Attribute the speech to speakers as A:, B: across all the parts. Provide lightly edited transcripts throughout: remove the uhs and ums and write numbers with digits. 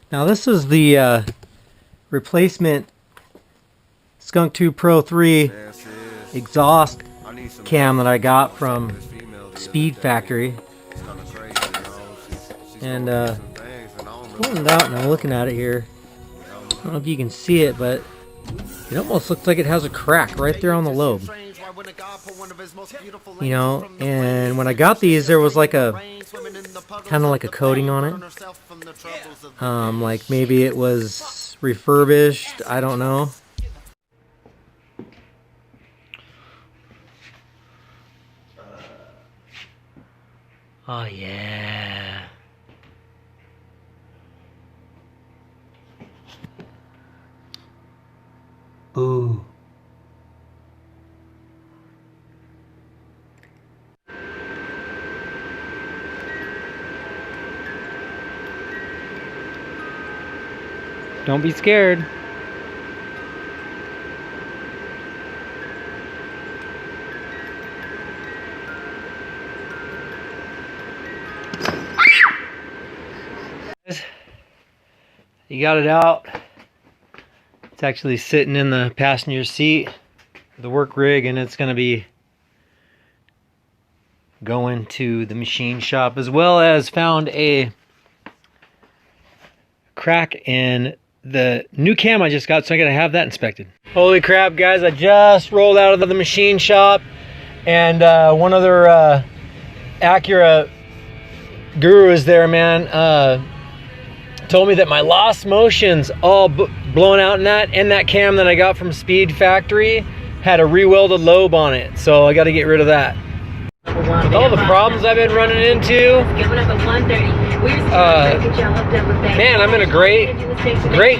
A: Now this is the replacement Skunk 2 Pro 3 exhaust cam that I got from Speed Factory, and pulling it out and I'm looking at it here. I don't know if you can see it, but it almost looks like it has a crack right there on the lobe. You know, and when I got these, there was like a kind of like a coating on it. Like maybe it was refurbished, I don't know. Oh yeah. Ooh. Don't be scared. You got it out. It's actually sitting in the passenger seat of the work rig, and it's going to be going to the machine shop, as well as found a crack in the new cam I just got, so I gotta have that inspected. Holy crap, guys, I just rolled out of the machine shop, and one other Acura guru is there, man. Told me that my lost motion's all blown out in that cam that I got from Speed Factory had a re-welded lobe on it, so I gotta get rid of that. With all the problems I've been running into, man, I'm in a great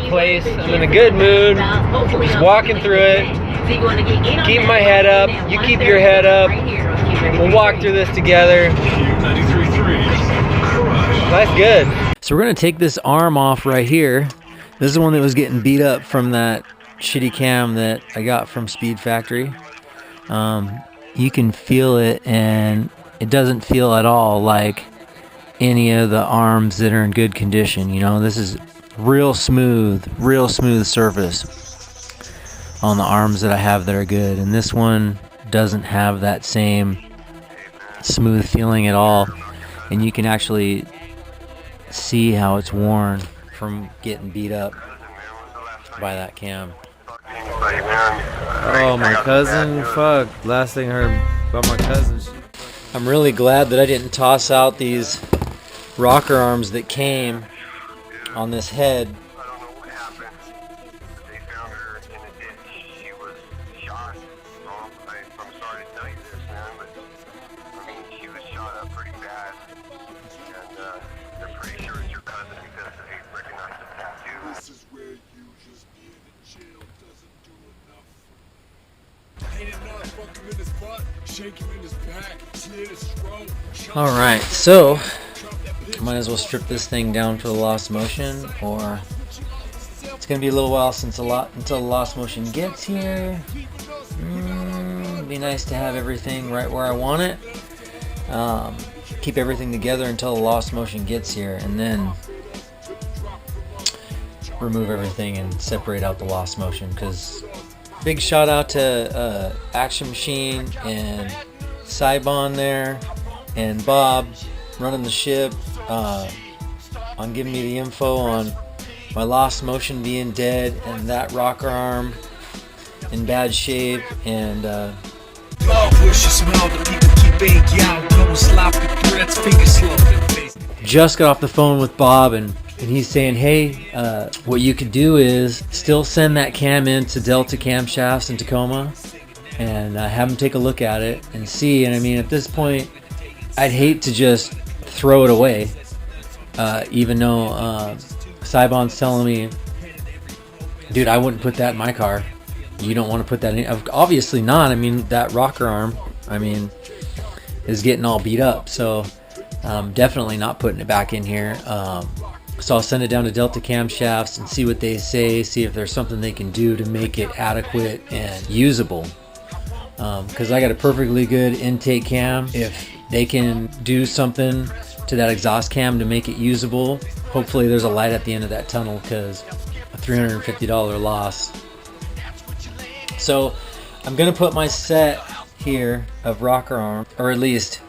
A: place. I'm in a good mood. Just walking through it. Keep my head up. You keep your head up. We'll walk through this together. Life's good. So we're gonna take this arm off right here. This is the one that was getting beat up from that shitty cam that I got from Speed Factory. You can feel it, and it doesn't feel at all like any of the arms that are in good condition. You know, this is real smooth surface on the arms that I have that are good, and this one doesn't have that same smooth feeling at all, and you can actually see how it's worn from getting beat up by that cam. Oh, my cousin, fuck, last thing I heard about my cousin. I'm really glad that I didn't toss out these rocker arms that came on this head. Alright, so might as well strip this thing down for the lost motion, or it's gonna be a little while until the lost motion gets here. It'd be nice to have everything right where I want it. Keep everything together until the lost motion gets here, and then remove everything and separate out the lost motion. Because big shout out to Action Machine and Cybon there, and Bob running the ship on giving me the info on my lost motion being dead and that rocker arm in bad shape, and just got off the phone with Bob, and he's saying, hey, what you could do is still send that cam in to Delta Camshafts in Tacoma and have them take a look at it and see. And I mean, at this point, I'd hate to just throw it away, even though Cybon's telling me, dude, I wouldn't put that in my car. You don't want to put that in. Obviously not. I mean, that rocker arm, I mean, is getting all beat up. So definitely not putting it back in here. So I'll send it down to Delta Camshafts and see what they say, see if there's something they can do to make it adequate and usable. Because I got a perfectly good intake cam. If they can do something to that exhaust cam to make it usable, hopefully there's a light at the end of that tunnel, because a $350 loss. So I'm gonna put my set here of rocker arm, or at least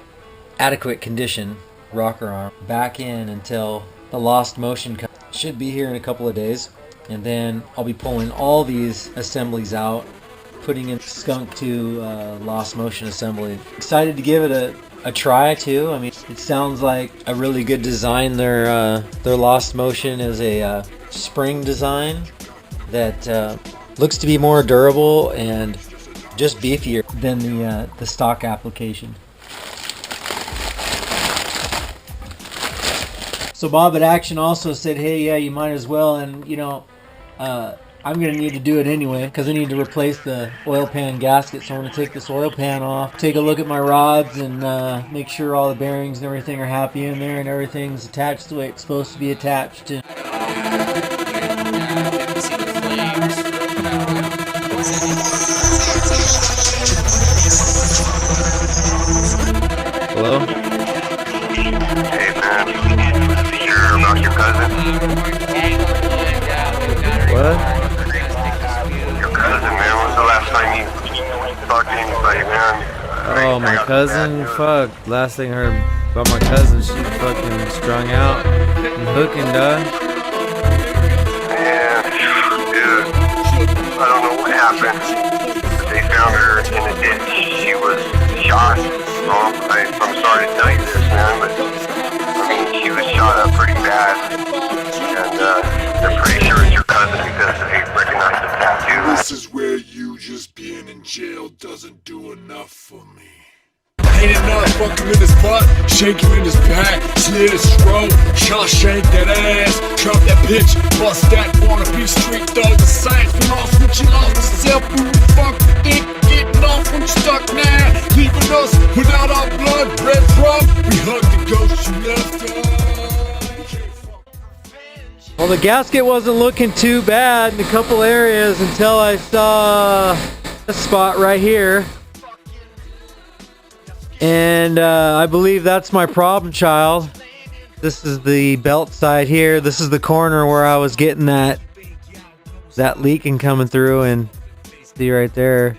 A: adequate condition rocker arm, back in until the lost motion comes. Should be here in a couple of days, and then I'll be pulling all these assemblies out, putting in Skunk 2 lost motion assembly. Excited to give it a try too. I mean, it sounds like a really good design. Their lost motion is a spring design that looks to be more durable and just beefier than the stock application. So Bob at Action also said, hey, yeah, you might as well, and you know, I'm going to need to do it anyway because I need to replace the oil pan gasket. So I'm going to take this oil pan off, take a look at my rods, and make sure all the bearings and everything are happy in there and everything's attached the way it's supposed to be attached.
B: Hello? Hey man, you're about your cousin?
A: What?
B: Your cousin, man. When's the last time you talked to anybody, man?
C: Oh, my cousin? Fuck. Last thing I heard about my cousin, she fucking strung out and hooking, dog.
B: Yeah, dude. I don't know what happened. They found her in a ditch. She was shot. I'm sorry to tell you this, man, but I mean, she was shot up pretty bad. And they're pretty sure it's your cousin because they recognize the tattoo.
D: This is where you just being in jail doesn't do enough for me.
E: Ain't enough, fuck him in his butt, shake him in his back, slit his throat, shank that ass, drop that bitch, bust that wannabe street thug, the science from off when you lost yourself, who the fuck you think getting off when you stuck now, leaving us without our blood, red drum, we hug the ghost you left us.
A: Well, the gasket wasn't looking too bad in a couple areas until I saw a spot right here. And I believe that's my problem child. This is the belt side here. This is the corner where I was getting that leaking coming through, and see right there.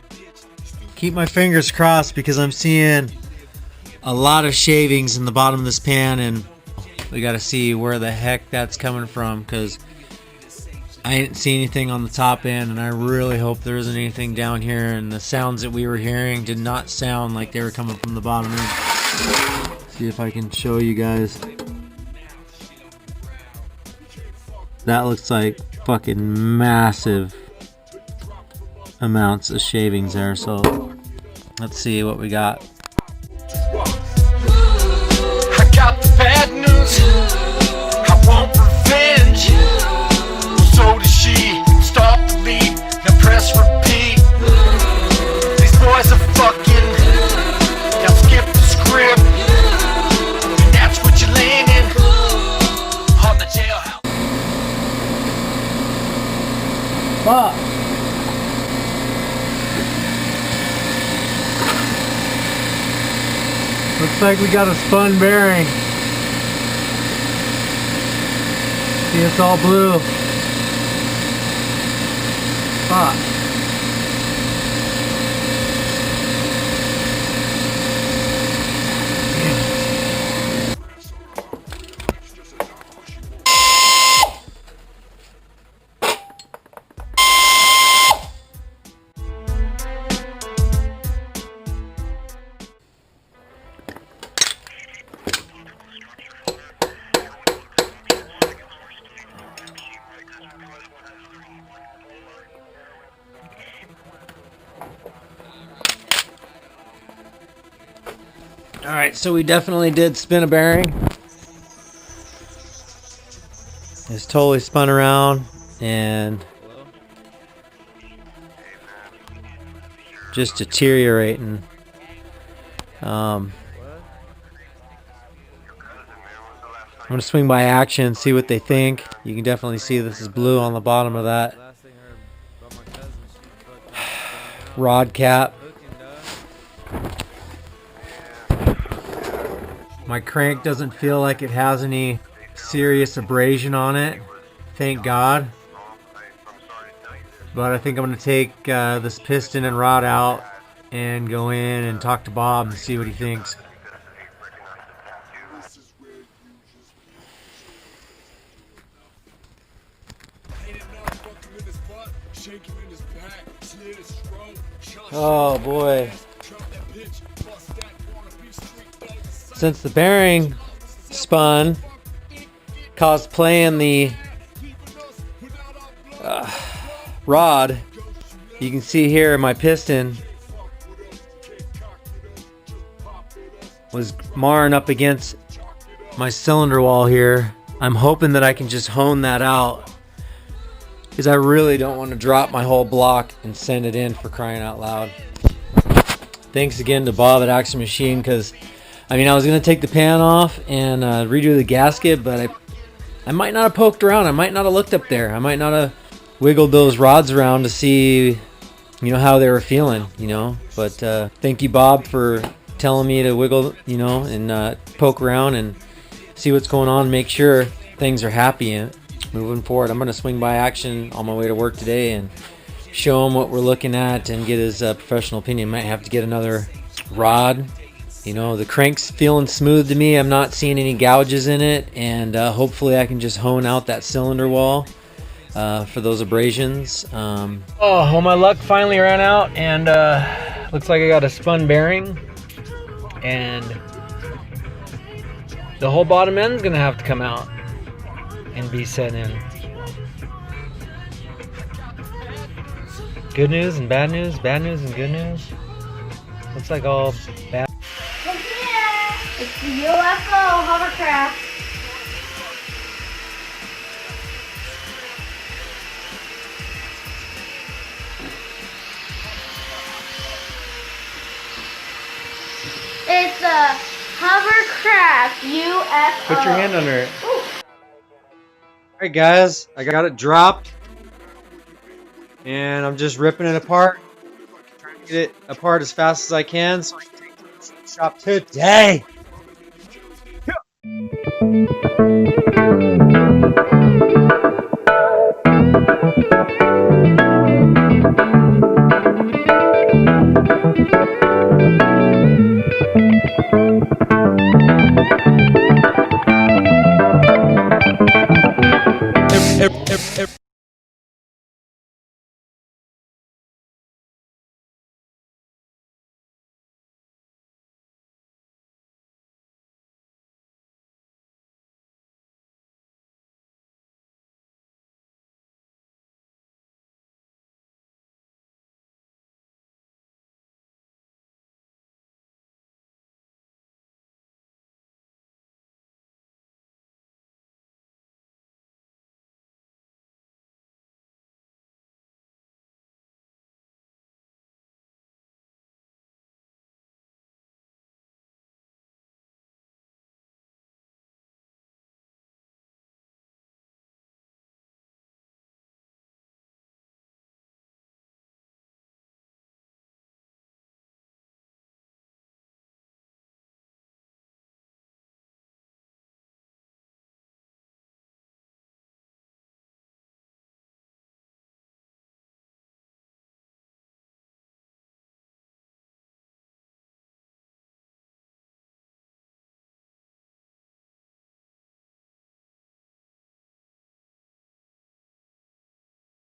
A: Keep my fingers crossed because I'm seeing a lot of shavings in the bottom of this pan, and we got to see where the heck that's coming from because I didn't see anything on the top end, and I really hope there isn't anything down here. And the sounds that we were hearing did not sound like they were coming from the bottom end. See if I can show you guys. That looks like fucking massive amounts of shavings there. So let's see what we got.
E: I got the bad news, I want revenge. So does she, stop the beat, now press repeat. These boys are fucking, now skip the script. And that's what you're landing on the jailhouse.
A: Fuck. Looks like we got a spun bearing. See, it's all blue. Fuck. Alright, so we definitely did spin a bearing. It's totally spun around and just deteriorating. I'm gonna swing by Action, see what they think. You can definitely see this is blue on the bottom of that rod cap. My crank doesn't feel like it has any serious abrasion on it, thank God. But I think I'm gonna take this piston and rod out and go in and talk to Bob and see what he thinks. Oh boy. Since the bearing spun, caused play in the rod, you can see here my piston was marring up against my cylinder wall here. I'm hoping that I can just hone that out, because I really don't want to drop my whole block and send it in, for crying out loud. Thanks again to Bob at Action Machine, because I mean, I was going to take the pan off and redo the gasket, but I might not have poked around. I might not have looked up there. I might not have wiggled those rods around to see, you know, how they were feeling, you know. But thank you, Bob, for telling me to wiggle, you know, and poke around and see what's going on, make sure things are happy. And moving forward, I'm going to swing by Action on my way to work today and show him what we're looking at and get his professional opinion. Might have to get another rod. You know, the crank's feeling smooth to me. I'm not seeing any gouges in it, and hopefully I can just hone out that cylinder wall for those abrasions. Oh, well, my luck finally ran out, and looks like I got a spun bearing, and the whole bottom end's gonna have to come out and be set in. Good news and bad news and good news. Looks like all bad.
F: It's the UFO hovercraft. It's a hovercraft UFO.
A: Put your hand under it. Alright guys, I got it dropped. And I'm just ripping it apart. Trying to get it apart as fast as I can so I can take it to the shop today.